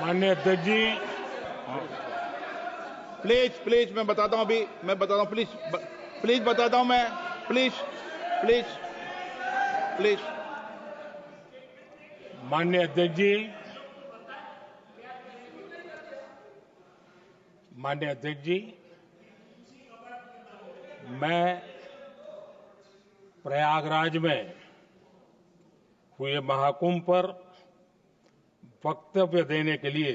माननीय अध्यक्ष जी, प्लीज मैं बताता हूं, प्लीज बताता हूं मैं, प्लीज। माननीय अध्यक्ष जी, मैं प्रयागराज में हुए महाकुंभ पर वक्तव्य देने के लिए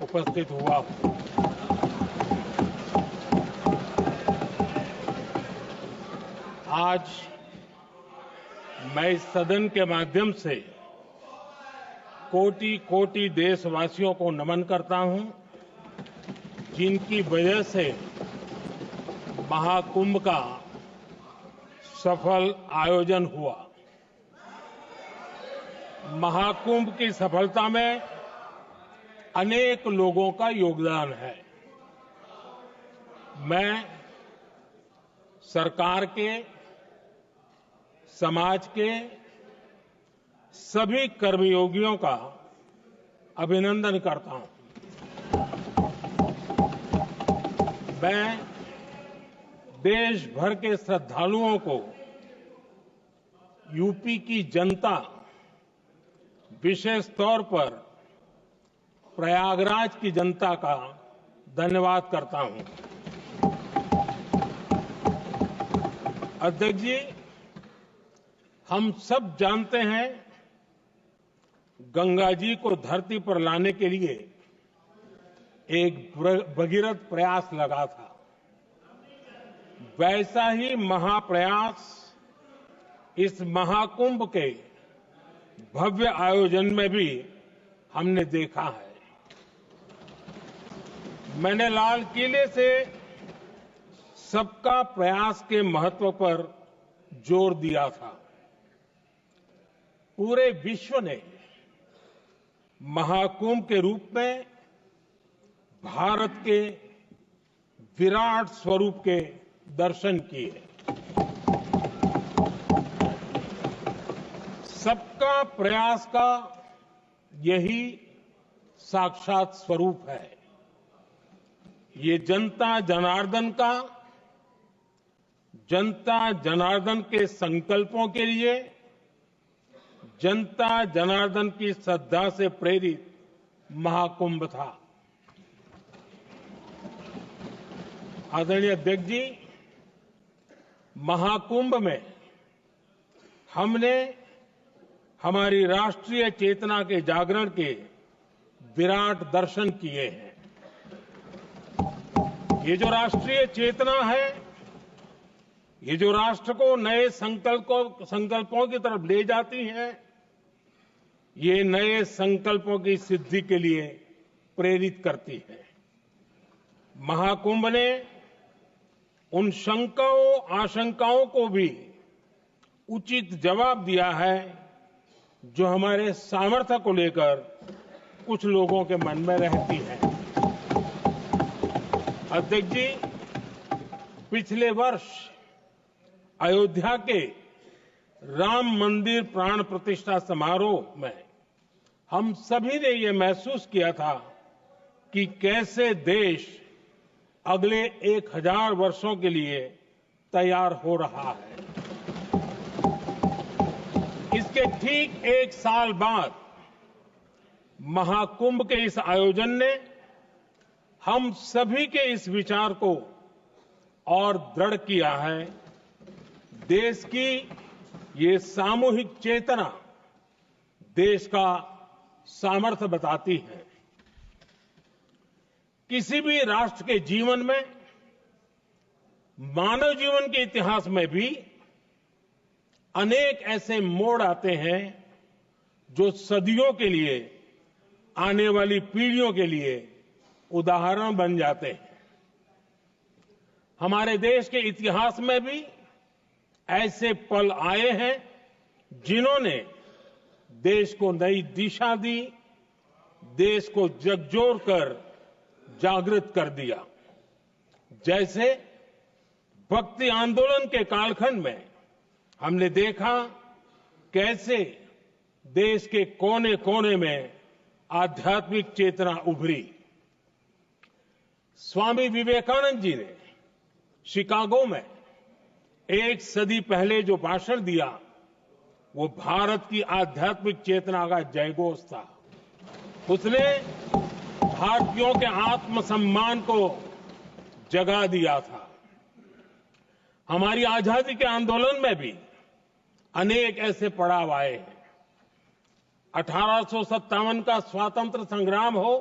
उपस्थित हुआ हूं। आज मैं इस सदन के माध्यम से कोटि कोटि देशवासियों को नमन करता हूं, जिनकी वजह से महाकुंभ का सफल आयोजन हुआ। महाकुंभ की सफलता में अनेक लोगों का योगदान है। मैं सरकार के, समाज के सभी कर्मयोगियों का अभिनंदन करता हूं। मैं देश भर के श्रद्धालुओं को, यूपी की जनता, विशेष तौर पर प्रयागराज की जनता का धन्यवाद करता हूं। अध्यक्ष जी, हम सब जानते हैं गंगा जी को धरती पर लाने के लिए एक भगीरथ प्रयास लगा था। वैसा ही महाप्रयास इस महाकुंभ के भव्य आयोजन में भी हमने देखा है। मैंने लाल किले से सबका प्रयास के महत्व पर जोर दिया था। पूरे विश्व ने महाकुंभ के रूप में भारत के विराट स्वरूप के दर्शन किए। सबका प्रयास का यही साक्षात स्वरूप है। ये जनता जनार्दन के संकल्पों के लिए, जनता जनार्दन की श्रद्धा से प्रेरित महाकुंभ था। आदरणीय अध्यक्ष जी, महाकुंभ में हमने हमारी राष्ट्रीय चेतना के जागरण के विराट दर्शन किए हैं। ये जो राष्ट्रीय चेतना है, ये जो राष्ट्र को नए संकल्पों की तरफ ले जाती है, ये नए संकल्पों की सिद्धि के लिए प्रेरित करती है। महाकुंभ ने उन शंकाओं, आशंकाओं को भी उचित जवाब दिया है जो हमारे सामर्थ्य को लेकर कुछ लोगों के मन में रहती है। अध्यक्ष जी, पिछले वर्ष अयोध्या के राम मंदिर प्राण प्रतिष्ठा समारोह में हम सभी ने ये महसूस किया था कि कैसे देश अगले 1000 वर्षों के लिए तैयार हो रहा है। इसके ठीक 1 साल बाद महाकुंभ के इस आयोजन ने हम सभी के इस विचार को और दृढ़ किया है। देश की ये सामूहिक चेतना देश का सामर्थ्य बताती है। किसी भी राष्ट्र के जीवन में, मानव जीवन के इतिहास में भी अनेक ऐसे मोड़ आते हैं जो सदियों के लिए, आने वाली पीढ़ियों के लिए उदाहरण बन जाते हैं। हमारे देश के इतिहास में भी ऐसे पल आए हैं जिन्होंने देश को नई दिशा दी, देश को झकझोर कर जागृत कर दिया। जैसे भक्ति आंदोलन के कालखंड में हमने देखा कैसे देश के कोने कोने में आध्यात्मिक चेतना उभरी। स्वामी विवेकानंद जी ने शिकागो में एक सदी पहले जो भाषण दिया, वो भारत की आध्यात्मिक चेतना का जयघोष था। उसने भारतीयों के आत्मसम्मान को जगा दिया था। हमारी आजादी के आंदोलन में भी अनेक ऐसे पड़ाव आए हैं। 1857 का स्वातंत्र संग्राम हो,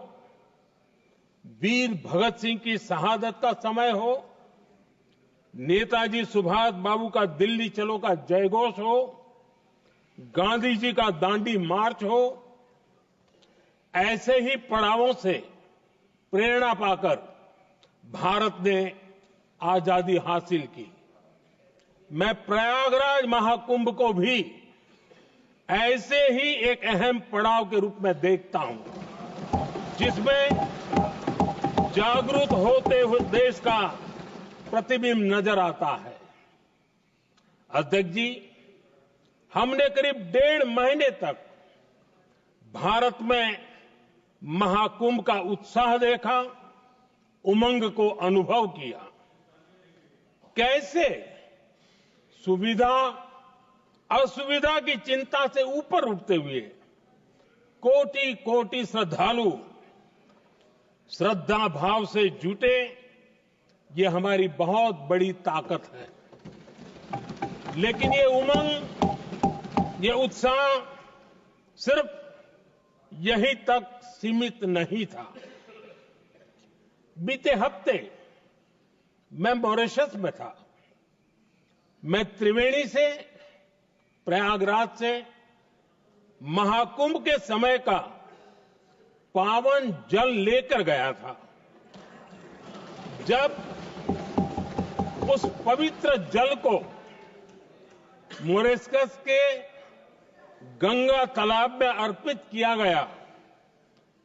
वीर भगत सिंह की शहादत का समय हो, नेताजी सुभाष बाबू का दिल्ली चलो का जयघोष हो, गांधी जी का दांडी मार्च हो, ऐसे ही पड़ावों से प्रेरणा पाकर भारत ने आजादी हासिल की। मैं प्रयागराज महाकुंभ को भी ऐसे ही एक अहम पड़ाव के रूप में देखता हूं, जिसमें जागरूक होते हुए देश का प्रतिबिंब नजर आता है। अध्यक्ष जी, हमने करीब 1.5 महीने तक भारत में महाकुंभ का उत्साह देखा, उमंग को अनुभव किया। कैसे सुविधा असुविधा की चिंता से ऊपर उठते हुए कोटि कोटि श्रद्धालु श्रद्धा भाव से जुटे, ये हमारी बहुत बड़ी ताकत है। लेकिन ये उमंग, ये उत्साह सिर्फ यहीं तक सीमित नहीं था। बीते हफ्ते मैं मॉरिशस में था। मैं त्रिवेणी से, प्रयागराज से महाकुंभ के समय का पावन जल लेकर गया था। जब उस पवित्र जल को मॉरिशस के गंगा तालाब में अर्पित किया गया,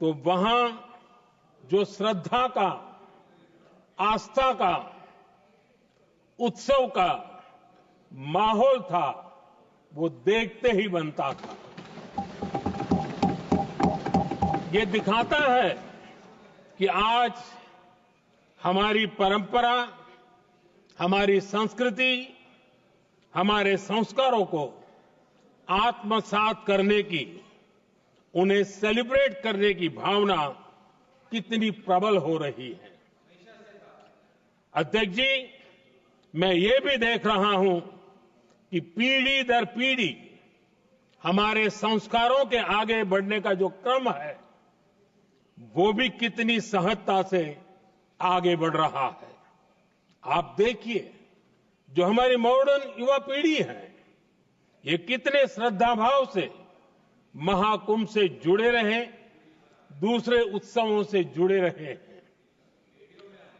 तो वहां जो श्रद्धा का, आस्था का, उत्सव का माहौल था, वो देखते ही बनता था। ये दिखाता है कि आज हमारी परंपरा, हमारी संस्कृति, हमारे संस्कारों को आत्मसात करने की, उन्हें सेलिब्रेट करने की भावना कितनी प्रबल हो रही है। अध्यक्ष जी, मैं ये भी देख रहा हूं कि पीढ़ी दर पीढ़ी हमारे संस्कारों के आगे बढ़ने का जो क्रम है, वो भी कितनी सहजता से आगे बढ़ रहा है। आप देखिए, जो हमारी मॉडर्न युवा पीढ़ी है, ये कितने श्रद्धा भाव से महाकुंभ से जुड़े रहे, दूसरे उत्सवों से जुड़े रहे हैं।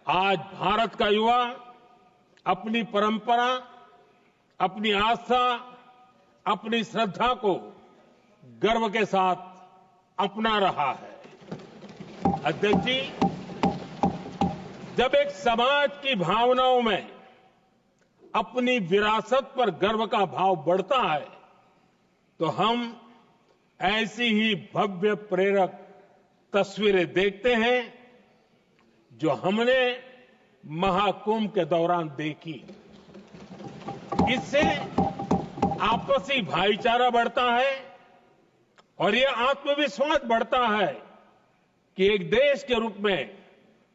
आज भारत का युवा अपनी परंपरा, अपनी आस्था, अपनी श्रद्धा को गर्व के साथ अपना रहा है। अध्यक्ष जी, जब एक समाज की भावनाओं में अपनी विरासत पर गर्व का भाव बढ़ता है, तो हम ऐसी ही भव्य प्रेरक तस्वीरें देखते हैं जो हमने महाकुंभ के दौरान देखी। इससे आपसी भाईचारा बढ़ता है और ये आत्मविश्वास बढ़ता है कि एक देश के रूप में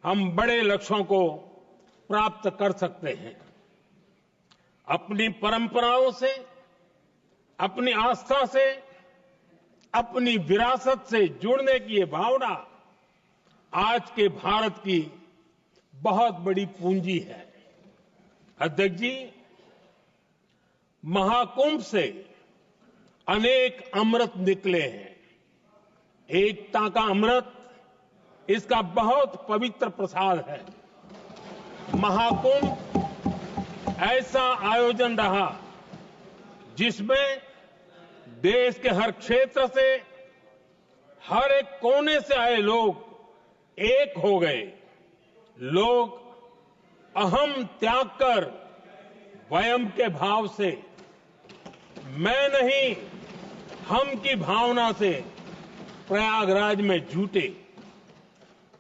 हम बड़े लक्ष्यों को प्राप्त कर सकते हैं। अपनी परंपराओं से, अपनी आस्था से, अपनी विरासत से जुड़ने की ये भावना आज के भारत की बहुत बड़ी पूंजी है। अध्यक्ष जी, महाकुंभ से अनेक अमृत निकले हैं। एकता का अमृत इसका बहुत पवित्र प्रसाद है। महाकुंभ ऐसा आयोजन रहा जिसमें देश के हर क्षेत्र से, हर एक कोने से आए लोग एक हो गए। लोग अहम त्याग कर वयम के भाव से, मैं नहीं हम की भावना से प्रयागराज में जुटे।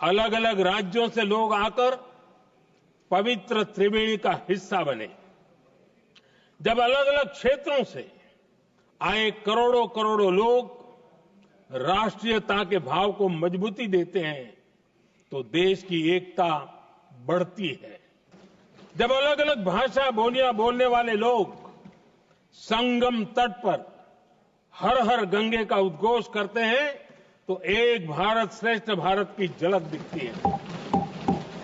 अलग अलग राज्यों से लोग आकर पवित्र त्रिवेणी का हिस्सा बने। जब अलग अलग क्षेत्रों से आए करोड़ों करोड़ों लोग राष्ट्रीयता के भाव को मजबूती देते हैं तो देश की एकता बढ़ती है। जब अलग अलग भाषा बोलियां बोलने वाले लोग संगम तट पर हर हर गंगे का उद्घोष करते हैं तो एक भारत श्रेष्ठ भारत की झलक दिखती है,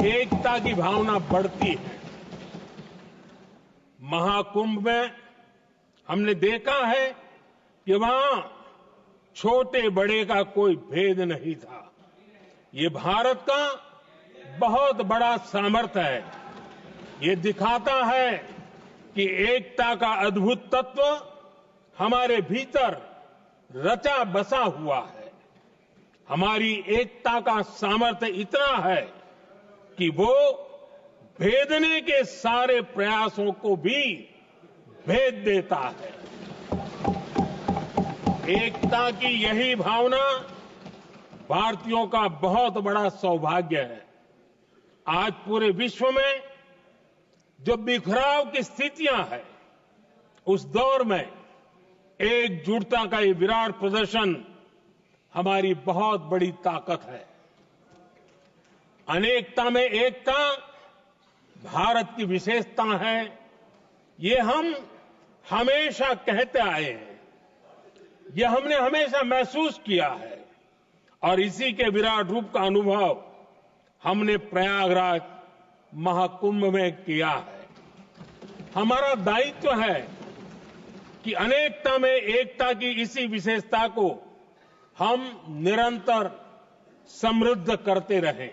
एकता की भावना बढ़ती है। महाकुंभ में हमने देखा है कि वहां छोटे बड़े का कोई भेद नहीं था। ये भारत का बहुत बड़ा सामर्थ्य है। ये दिखाता है कि एकता का अद्भुत तत्व हमारे भीतर रचा बसा हुआ है। हमारी एकता का सामर्थ्य इतना है कि वो भेदने के सारे प्रयासों को भी भेद देता है। एकता की यही भावना भारतीयों का बहुत बड़ा सौभाग्य है। आज पूरे विश्व में जो बिखराव की स्थितियां हैं, उस दौर में एकजुटता का ये विराट प्रदर्शन हमारी बहुत बड़ी ताकत है। अनेकता में एकता भारत की विशेषता है, ये हम हमेशा कहते आए हैं, ये हमने हमेशा महसूस किया है और इसी के विराट रूप का अनुभव हमने प्रयागराज महाकुंभ में किया है। हमारा दायित्व है कि अनेकता में एकता की इसी विशेषता को हम निरंतर समृद्ध करते रहें।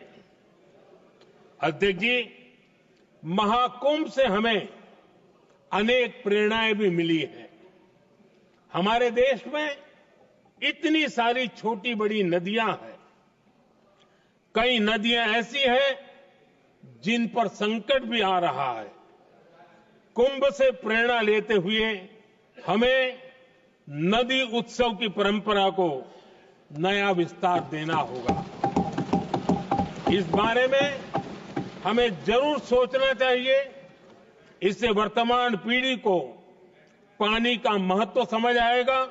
अध्यक्ष जी, महाकुंभ से हमें अनेक प्रेरणाएं भी मिली हैं। हमारे देश में इतनी सारी छोटी बड़ी नदियां हैं। कई नदियां ऐसी हैं जिन पर संकट भी आ रहा है। कुंभ से प्रेरणा लेते हुए हमें नदी उत्सव की परंपरा को नया विस्तार देना होगा। इस बारे में हमें जरूर सोचना चाहिए। इससे वर्तमान पीढ़ी को पानी का महत्व समझ आएगा,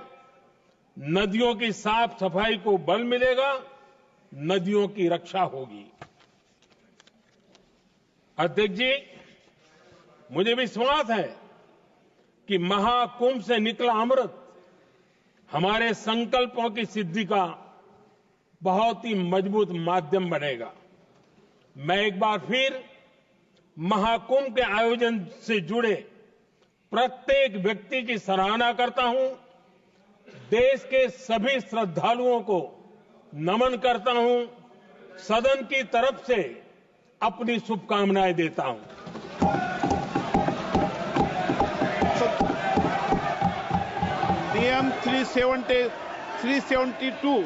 नदियों की साफ सफाई को बल मिलेगा, नदियों की रक्षा होगी। अध्यक्ष जी, मुझे विश्वास है कि महाकुंभ से निकला अमृत हमारे संकल्पों की सिद्धि का बहुत ही मजबूत माध्यम बनेगा। मैं एक बार फिर महाकुंभ के आयोजन से जुड़े प्रत्येक व्यक्ति की सराहना करता हूं। देश के सभी श्रद्धालुओं को नमन करता हूं। सदन की तरफ से अपनी शुभकामनाएं देता हूं। नियम 372